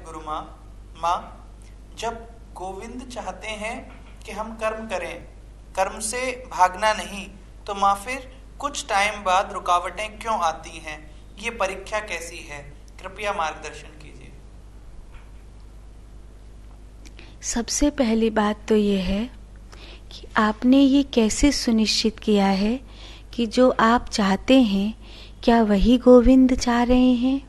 गुरु माँ। माँ, जब गोविंद चाहते हैं कि हम कर्म करें, कर्म से भागना नहीं, तो माँ फिर कुछ टाइम बाद रुकावटें क्यों आती हैं? ये परीक्षा कैसी है? कृपया मार्गदर्शन कीजिए। सबसे पहली बात तो ये है कि आपने ये कैसे सुनिश्चित किया है कि जो आप चाहते हैं क्या वही गोविंद चाह रहे हैं?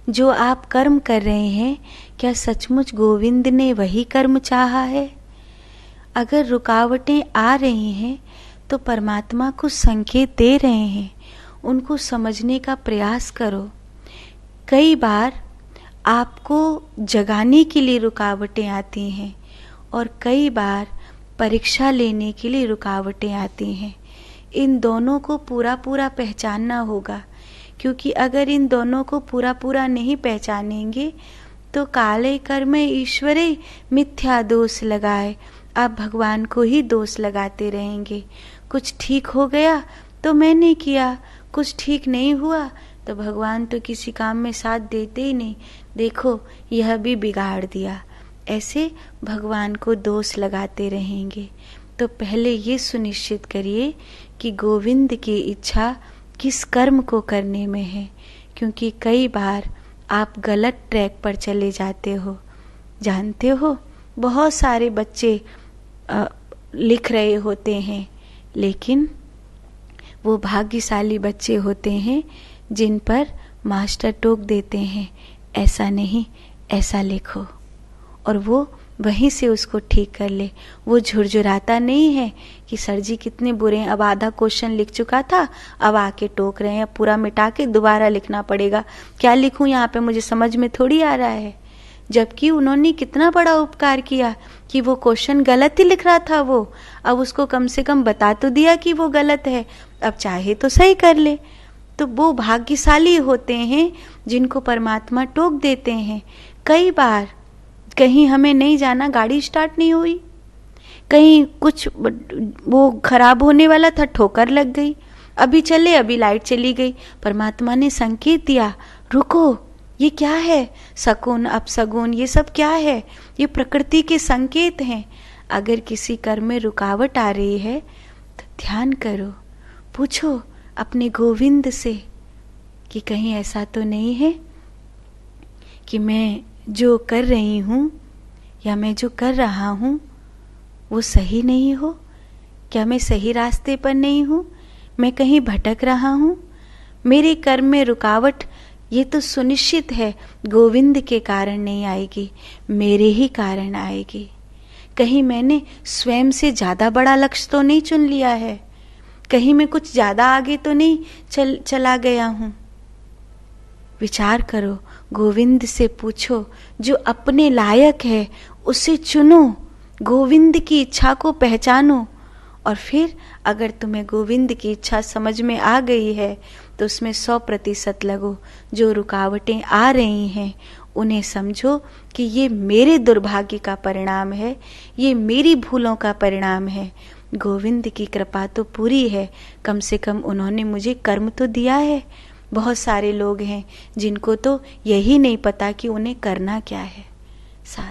जो आप कर्म कर रहे हैं क्या सचमुच गोविंद ने वही कर्म चाहा है? अगर रुकावटें आ रही हैं तो परमात्मा कुछ संकेत दे रहे हैं, उनको समझने का प्रयास करो। कई बार आपको जगाने के लिए रुकावटें आती हैं और कई बार परीक्षा लेने के लिए रुकावटें आती हैं। इन दोनों को पूरा पूरा पहचानना होगा, क्योंकि अगर इन दोनों को पूरा पूरा नहीं पहचानेंगे तो काले कर्मे ईश्वरे मिथ्या दोष लगाए, आप भगवान को ही दोष लगाते रहेंगे। कुछ ठीक हो गया तो मैंने किया, कुछ ठीक नहीं हुआ तो भगवान तो किसी काम में साथ देते ही नहीं, देखो यह भी बिगाड़ दिया, ऐसे भगवान को दोष लगाते रहेंगे। तो पहले ये सुनिश्चित करिए कि गोविंद की इच्छा किस कर्म को करने में है, क्योंकि कई बार आप गलत ट्रैक पर चले जाते हो। जानते हो, बहुत सारे बच्चे लिख रहे होते हैं, लेकिन वो भाग्यशाली बच्चे होते हैं जिन पर मास्टर टोक देते हैं, ऐसा नहीं ऐसा लिखो, और वो वहीं से उसको ठीक कर ले। वो झुरझुराता नहीं है कि सर जी कितने बुरे हैं, अब आधा क्वेश्चन लिख चुका था, अब आके टोक रहे हैं, अब पूरा मिटा के दोबारा लिखना पड़ेगा, क्या लिखूं यहाँ पे, मुझे समझ में थोड़ी आ रहा है। जबकि उन्होंने कितना बड़ा उपकार किया कि वो क्वेश्चन गलत ही लिख रहा था, वो अब उसको कम से कम बता तो दिया कि वो गलत है, अब चाहे तो सही कर ले। तो वो भाग्यशाली होते हैं जिनको परमात्मा टोक देते हैं। कई बार कहीं हमें नहीं जाना, गाड़ी स्टार्ट नहीं हुई, कहीं कुछ वो खराब होने वाला था, ठोकर लग गई, अभी चले अभी लाइट चली गई, परमात्मा ने संकेत दिया, रुको ये क्या है, शकुन अपशगुन ये सब क्या है, ये प्रकृति के संकेत हैं। अगर किसी कर्म में रुकावट आ रही है तो ध्यान करो, पूछो अपने गोविंद से कि कहीं ऐसा तो नहीं है कि मैं जो कर रही हूँ या मैं जो कर रहा हूँ वो सही नहीं हो, क्या मैं सही रास्ते पर नहीं हूँ, मैं कहीं भटक रहा हूँ। मेरे कर्म में रुकावट ये तो सुनिश्चित है गोविंद के कारण नहीं आएगी, मेरे ही कारण आएगी। कहीं मैंने स्वयं से ज़्यादा बड़ा लक्ष्य तो नहीं चुन लिया है, कहीं मैं कुछ ज़्यादा आगे तो नहीं चला गया हूँ। विचार करो, गोविंद से पूछो, जो अपने लायक है उसे चुनो, गोविंद की इच्छा को पहचानो, और फिर अगर तुम्हें गोविंद की इच्छा समझ में आ गई है तो उसमें 100% लगो। जो रुकावटें आ रही हैं उन्हें समझो कि ये मेरे दुर्भाग्य का परिणाम है, ये मेरी भूलों का परिणाम है। गोविंद की कृपा तो पूरी है, कम से कम उन्होंने मुझे कर्म तो दिया है। बहुत सारे लोग हैं जिनको तो यही नहीं पता कि उन्हें करना क्या है। साथ